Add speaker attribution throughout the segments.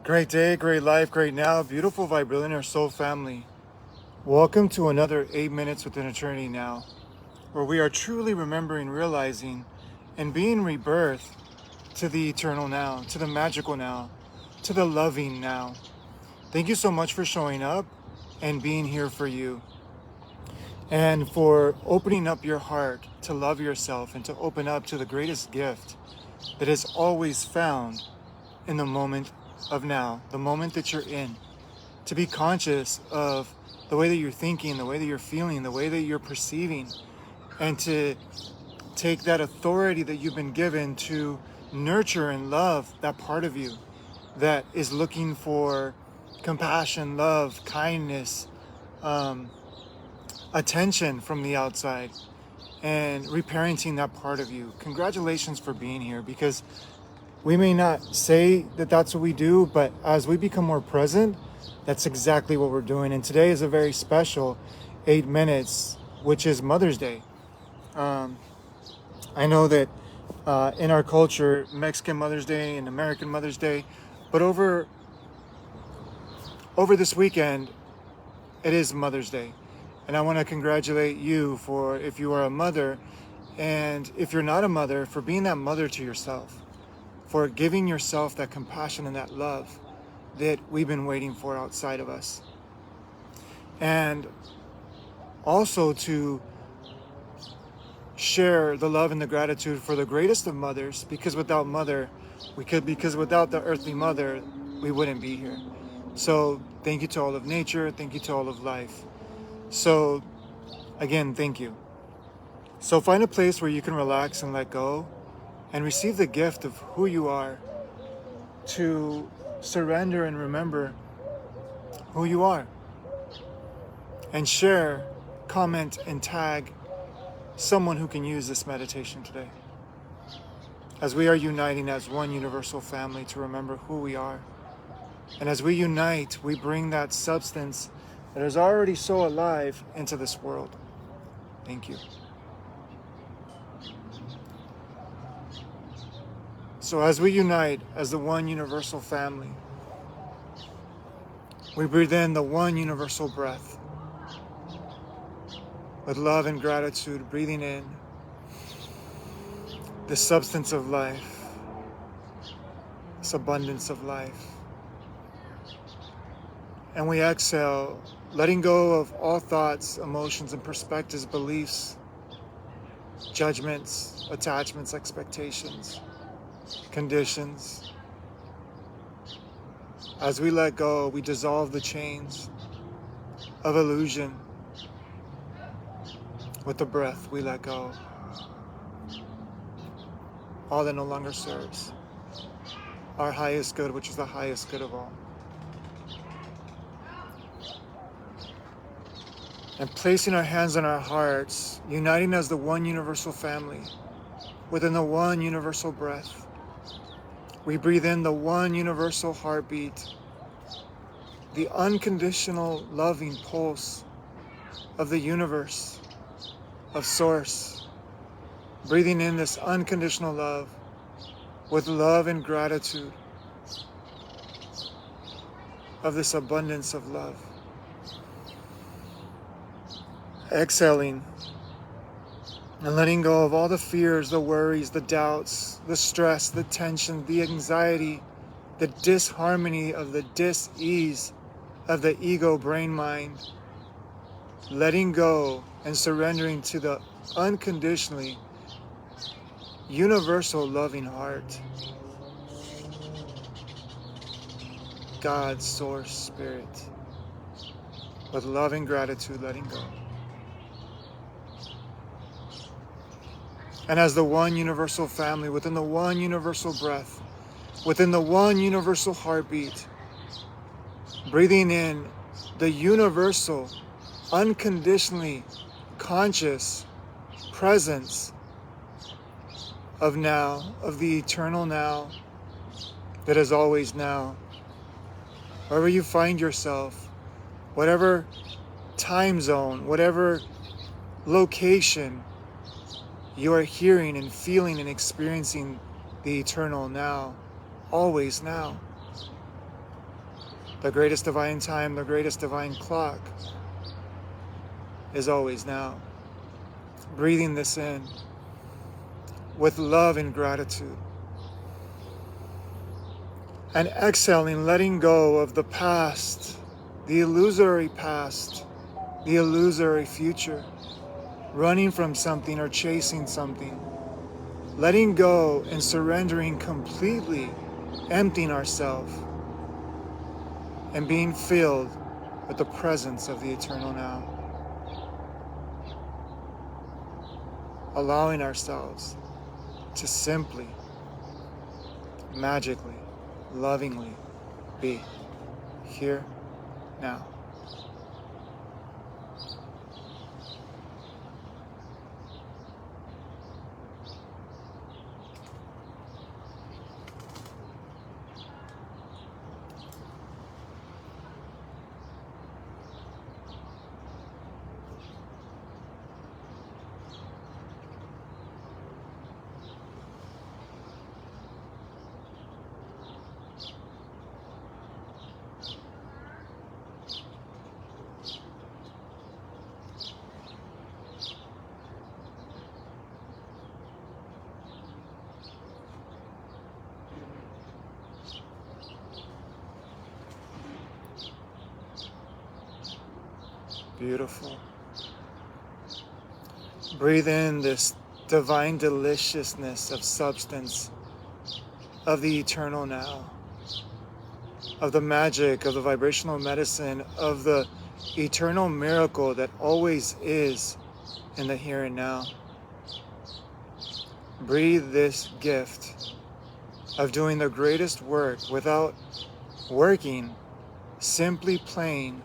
Speaker 1: Great day, great life, great now, beautiful Vibrillionaire Soul family. Welcome to another 8 minutes within eternity now, where we are truly remembering, realizing, and being rebirthed to the eternal now, to the magical now, to the loving now. Thank you so much for showing up and being here for you, and for opening up your heart to love yourself and to open up to the greatest gift that is always found in the moment of now, the moment that you're in, to be conscious of the way that you're thinking, the way that you're feeling, the way that you're perceiving, and to take that authority that you've been given to nurture and love that part of you that is looking for compassion, love, kindness, attention from the outside, and reparenting that part of you. Congratulations for being here, because we may not say that that's what we do, but as we become more present, that's exactly what we're doing. And today is a very special 8 minutes, which is Mother's Day. I know that in our culture, Mexican Mother's Day and American Mother's Day, but over this weekend, it is Mother's Day. And I want to congratulate you for, if you are a mother, and if you're not a mother, for being that mother to yourself, for giving yourself that compassion and that love that we've been waiting for outside of us. And also to share the love and the gratitude for the greatest of mothers, because without the earthly mother, we wouldn't be here. So thank you to all of nature, thank you to all of life. So again, thank you. So find a place where you can relax and let go and receive the gift of who you are, to surrender and remember who you are, and share, comment, and tag someone who can use this meditation today, as we are uniting as one universal family to remember who we are. And as we unite, we bring that substance that is already so alive into this world. Thank you. So as we unite as the one universal family, we breathe in the one universal breath with love and gratitude, breathing in the substance of life, this abundance of life. And we exhale, letting go of all thoughts, emotions, and perspectives, beliefs, judgments, attachments, expectations, conditions. As we let go, we dissolve the chains of illusion. With the breath, we let go all that no longer serves our highest good, which is the highest good of all. And placing our hands on our hearts, uniting as the one universal family, within the one universal breath, we breathe in the one universal heartbeat, the unconditional loving pulse of the universe, of Source, breathing in this unconditional love with love and gratitude of this abundance of love. Exhaling and letting go of all the fears, the worries, the doubts, the stress, the tension, the anxiety, the disharmony of the dis-ease of the ego, brain, mind. Letting go and surrendering to the unconditionally universal loving heart. God, Source, Spirit. With love and gratitude, letting go. And as the one universal family, within the one universal breath, within the one universal heartbeat, breathing in the universal, unconditionally conscious presence of now, of the eternal now, that is always now. Wherever you find yourself, whatever time zone, whatever location, you are hearing and feeling and experiencing the eternal now, always now. The greatest divine time, the greatest divine clock is always now. Breathing this in with love and gratitude. And exhaling, letting go of the past, the illusory past, the illusory future, running from something or chasing something. Letting go and surrendering completely, emptying ourselves, and being filled with the presence of the eternal now. Allowing ourselves to simply, magically, lovingly be here now. Beautiful. Breathe in this divine deliciousness of substance, of the eternal now, of the magic, of the vibrational medicine, of the eternal miracle that always is in the here and now. Breathe this gift of doing the greatest work without working, simply playing,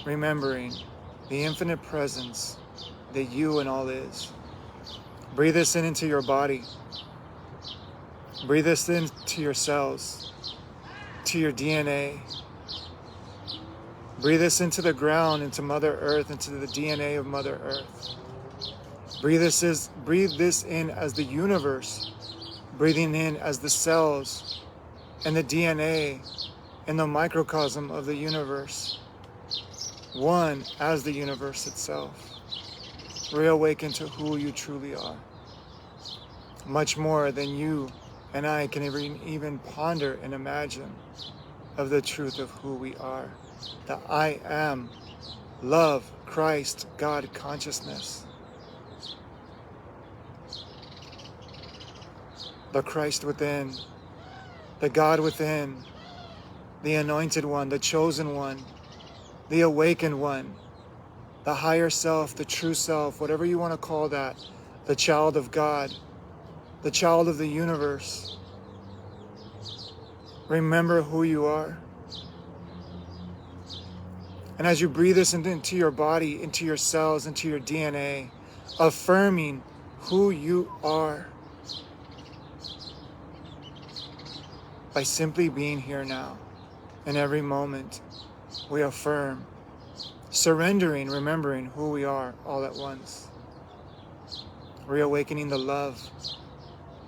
Speaker 1: remembering the infinite presence that you and all is. Breathe this in into your body. Breathe this into your cells, to your DNA. Breathe this into the ground, into Mother Earth, into the DNA of Mother Earth. Breathe this in as the universe, breathing in as the cells and the DNA and the microcosm of the universe. One as the universe itself. Reawaken to who you truly are. Much more than you and I can even ponder and imagine of the truth of who we are. The I am, love, Christ, God consciousness. The Christ within, the God within, the anointed one, the chosen one, the awakened one, the higher self, the true self, whatever you want to call that, the child of God, the child of the universe. Remember who you are. And as you breathe this into your body, into your cells, into your DNA, affirming who you are by simply being here now, in every moment, we affirm, surrendering, remembering who we are all at once. Reawakening the love,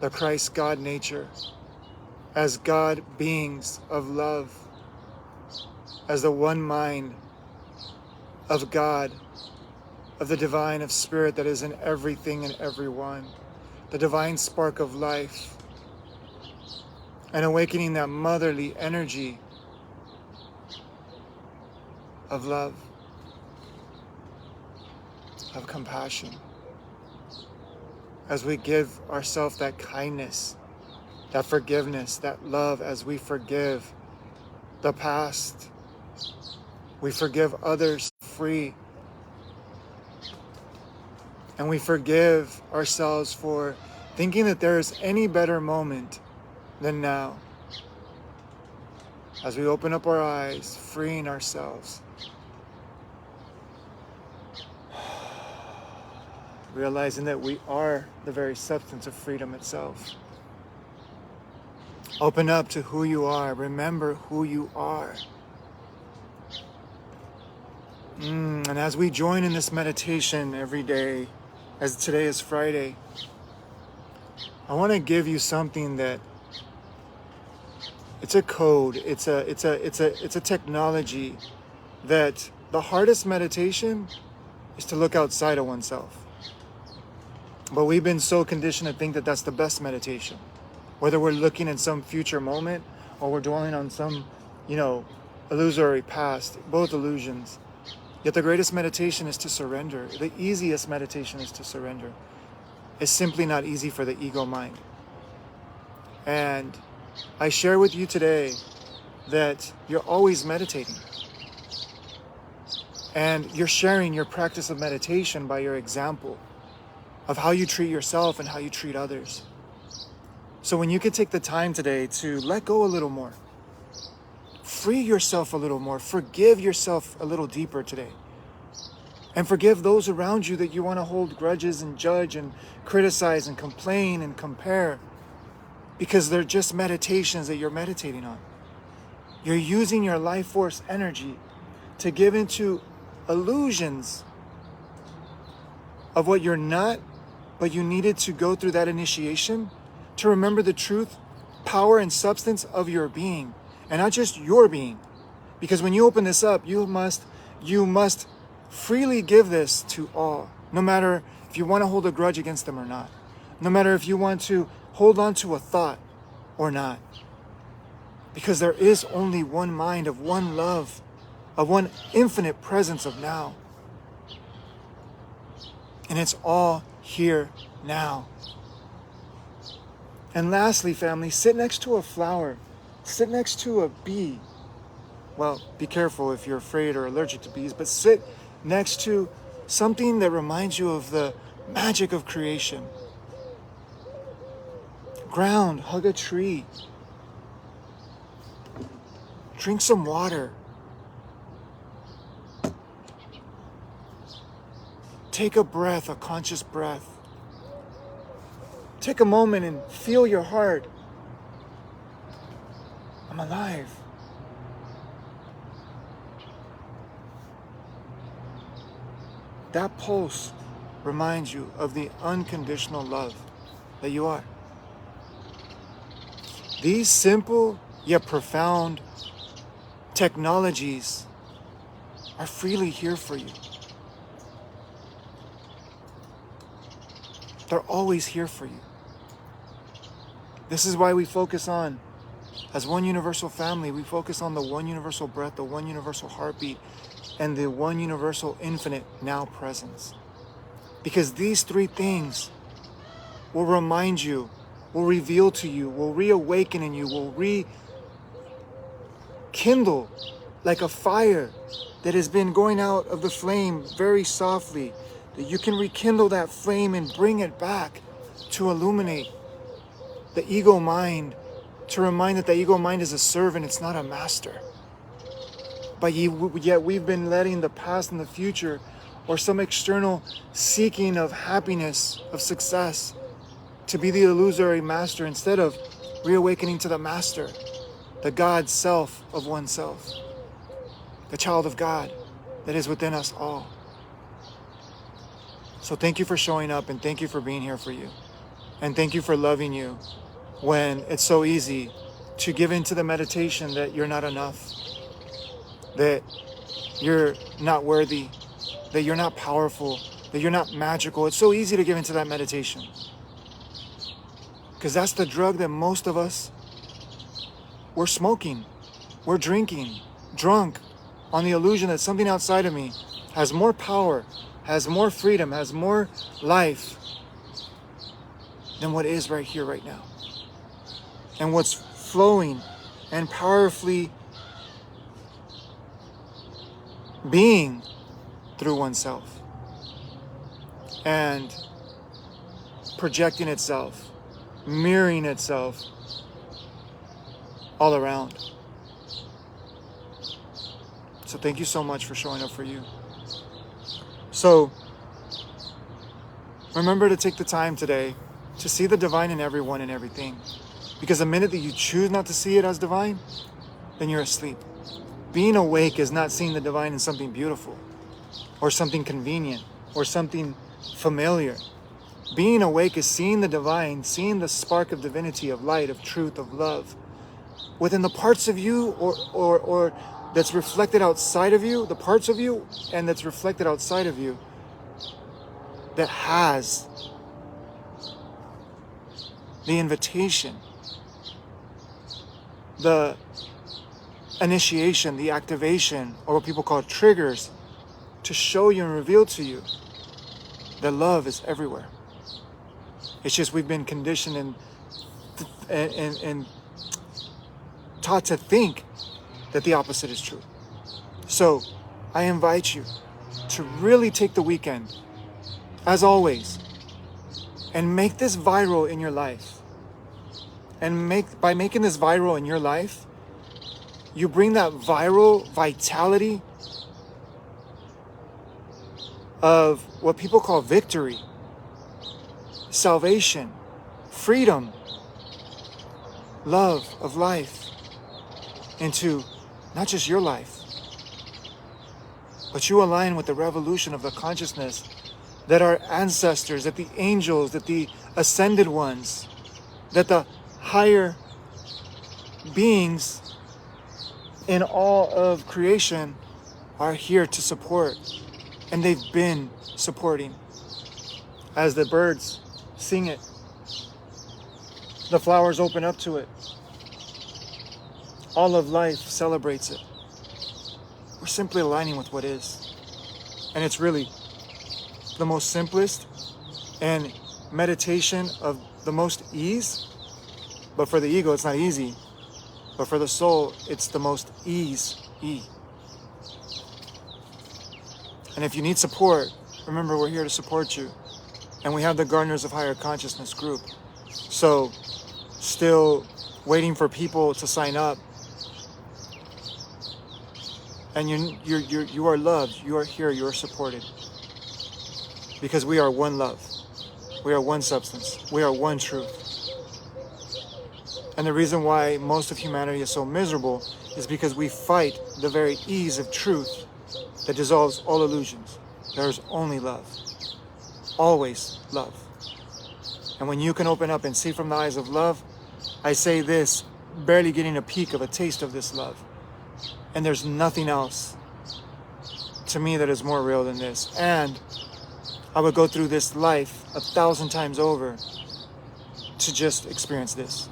Speaker 1: the Christ God nature, as God beings of love, as the one mind of God, of the divine of spirit that is in everything and everyone, the divine spark of life, and awakening that motherly energy of love, of compassion, as we give ourselves that kindness, that forgiveness, that love, as we forgive the past, we forgive others free, and we forgive ourselves for thinking that there is any better moment than now. As we open up our eyes, freeing ourselves, realizing that we are the very substance of freedom itself. Open up to who you are. Remember who you are. And as we join in this meditation every day, as today is Friday, I want to give you something that It's a code. It's a technology that the hardest meditation is to look outside of oneself. But we've been so conditioned to think that that's the best meditation. Whether we're looking in some future moment or we're dwelling on some, illusory past, both illusions. Yet the greatest meditation is to surrender. The easiest meditation is to surrender. It's simply not easy for the ego mind. And I share with you today that you're always meditating. And you're sharing your practice of meditation by your example of how you treat yourself and how you treat others. So when you can take the time today to let go a little more, free yourself a little more, forgive yourself a little deeper today, and forgive those around you that you want to hold grudges and judge and criticize and complain and compare, because they're just meditations that you're meditating on. You're using your life force energy to give into illusions of what you're not, but you needed to go through that initiation to remember the truth, power, and substance of your being, and not just your being. Because when you open this up, you must freely give this to all, no matter if you want to hold a grudge against them or not, no matter if you want to hold on to a thought or not. Because there is only one mind of one love, of one infinite presence of now. And it's all here now. And lastly, family, sit next to a flower. Sit next to a bee. Well, be careful if you're afraid or allergic to bees, but sit next to something that reminds you of the magic of creation. Ground, hug a tree. Drink some water. Take a breath, a conscious breath. Take a moment and feel your heart. I'm alive. That pulse reminds you of the unconditional love that you are. These simple yet profound technologies are freely here for you. They're always here for you. This is why we focus on, as one universal family, we focus on the one universal breath, the one universal heartbeat, and the one universal infinite now presence. Because these three things will remind you, will reveal to you, will reawaken in you, will rekindle like a fire that has been going out of the flame very softly, that you can rekindle that flame and bring it back to illuminate the ego mind, to remind that the ego mind is a servant, it's not a master. But yet we've been letting the past and the future or some external seeking of happiness, of success, to be the illusory master instead of reawakening to the master, the God self of oneself, the child of God that is within us all. So thank you for showing up, and thank you for being here for you. And thank you for loving you when it's so easy to give into the meditation that you're not enough, that you're not worthy, that you're not powerful, that you're not magical. It's so easy to give into that meditation. Because that's the drug that most of us, we're smoking, we're drinking, drunk on the illusion that something outside of me has more power, has more freedom, has more life than what is right here, right now. And what's flowing and powerfully being through oneself and projecting itself, mirroring itself all around. So thank you so much for showing up for you. So remember to take the time today to see the divine in everyone and everything. Because the minute that you choose not to see it as divine, then you're asleep. Being awake is not seeing the divine in something beautiful or something convenient or something familiar. Being awake is seeing the divine, seeing the spark of divinity, of light, of truth, of love, within the parts of you or that's reflected outside of you, the parts of you and that's reflected outside of you that has the invitation, the initiation, the activation, or what people call triggers, to show you and reveal to you that love is everywhere. It's just we've been conditioned and taught to think that the opposite is true. So I invite you to really take the weekend, as always, and make this viral in your life. And by making this viral in your life, you bring that viral vitality of what people call victory, salvation, freedom, love of life into not just your life, but you align with the revolution of the consciousness that our ancestors, that the angels, that the ascended ones, that the higher beings in all of creation are here to support. And they've been supporting. As the birds sing it, the flowers open up to it. All of life celebrates it. We're simply aligning with what is. And it's really the most simplest and meditation of the most ease. But for the ego, it's not easy. But for the soul, it's the most ease. And if you need support, remember we're here to support you. And we have the Gardeners of Higher Consciousness group. So, still waiting for people to sign up. And you are loved, you are here, you are supported. Because we are one love. We are one substance. We are one truth. And the reason why most of humanity is so miserable is because we fight the very ease of truth that dissolves all illusions. There is only love. Always love. And when you can open up and see from the eyes of love, I say this, barely getting a peek of a taste of this love. And there's nothing else to me that is more real than this. And I would go through this life 1,000 times over to just experience this.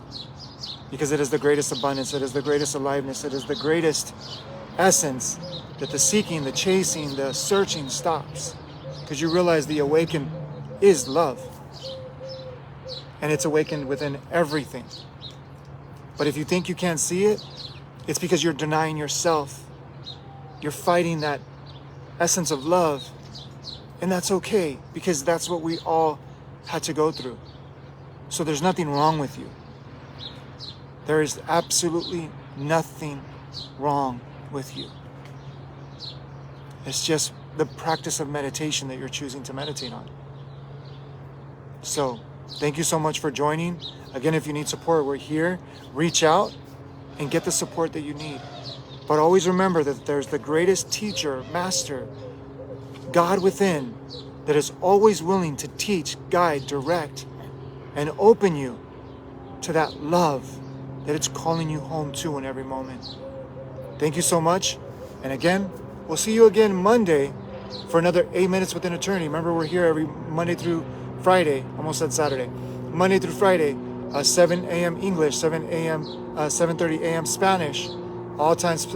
Speaker 1: Because it is the greatest abundance, it is the greatest aliveness, it is the greatest essence that the seeking, the chasing, the searching stops. Because you realize the awakened is love. And it's awakened within everything. But if you think you can't see it, it's because you're denying yourself. You're fighting that essence of love. And that's okay, because that's what we all had to go through. So there's nothing wrong with you. There is absolutely nothing wrong with you. It's just the practice of meditation that you're choosing to meditate on. So, thank you so much for joining. Again, if you need support, we're here. Reach out and get the support that you need. But always remember that there's the greatest teacher, master, God within, that is always willing to teach, guide, direct, and open you to that love that it's calling you home to in every moment. Thank you so much. And again, we'll see you again Monday for another 8 Minutes with an Eternity. Remember, we're here every Monday through Friday. Almost said Saturday. Monday through Friday, 7 a.m. English, 7:30 a.m. Spanish, all times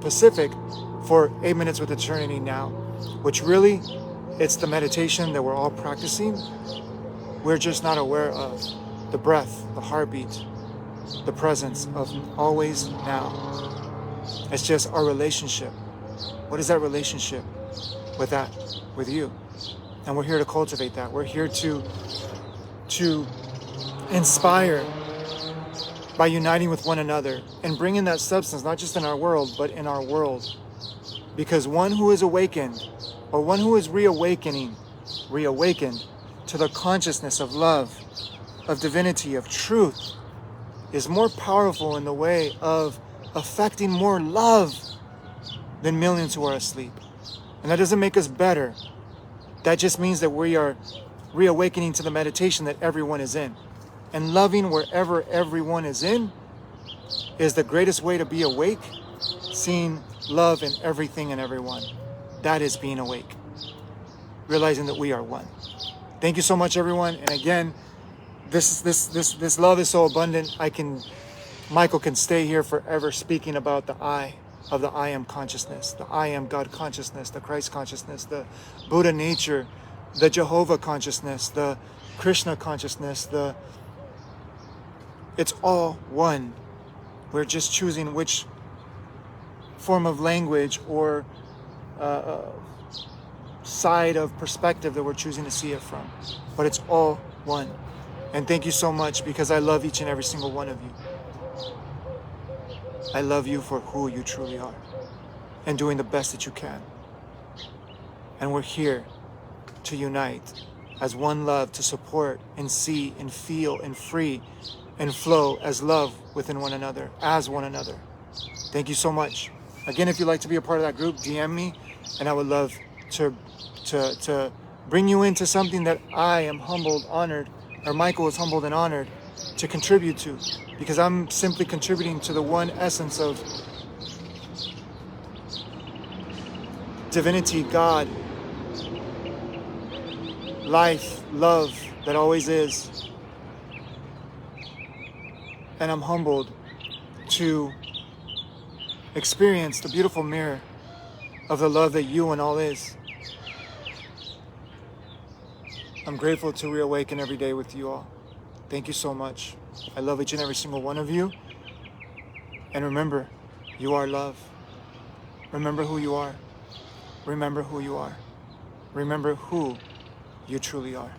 Speaker 1: Pacific, for 8 Minutes with Eternity now. Which really, it's the meditation that we're all practicing. We're just not aware of the breath, the heartbeat, the presence of always now. It's just our relationship. What is that relationship with that, with you? And we're here to cultivate that. We're here to inspire by uniting with one another and bringing that substance, not just in our world, but in our world. Because one who is awakened, or one who is reawakened to the consciousness of love, of divinity, of truth, is more powerful in the way of affecting more love than millions who are asleep. And that doesn't make us better. That just means that we are reawakening to the meditation that everyone is in. And loving wherever everyone is in is the greatest way to be awake, seeing love in everything and everyone. That is being awake, realizing that we are one. Thank you so much, everyone. And again, this love is so abundant. Michael can stay here forever speaking about the I of the I am consciousness, the I am God consciousness, the Christ consciousness, the Buddha nature, the Jehovah consciousness, the Krishna consciousness, it's all one. We're just choosing which form of language or side of perspective that we're choosing to see it from. But it's all one. And thank you so much, because I love each and every single one of you. I love you for who you truly are and doing the best that you can. And we're here to unite as one love, to support and see and feel and free and flow as love within one another, as one another. Thank you so much. Again, if you'd like to be a part of that group, DM me, and I would love to bring you into something that I am humbled, honored, or Michael is humbled and honored to contribute to, because I'm simply contributing to the one essence of divinity, God, life, love that always is. And I'm humbled to experience the beautiful mirror of the love that you and all is. I'm grateful to reawaken every day with you all. Thank you so much. I love each and every single one of you. And remember, you are love. Remember who you are. Remember who you are. Remember who you truly are.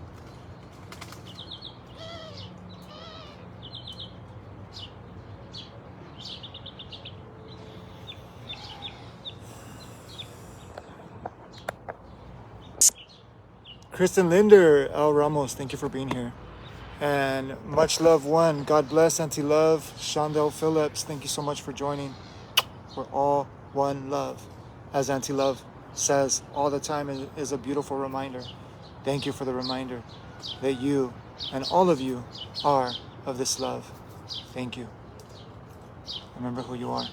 Speaker 1: Kristen Linder, Al Ramos, thank you for being here. And much love one. God bless Auntie Love. Shondell Phillips, thank you so much for joining. We're all one love. As Auntie Love says all the time, is a beautiful reminder. Thank you for the reminder that you and all of you are of this love. Thank you. Remember who you are.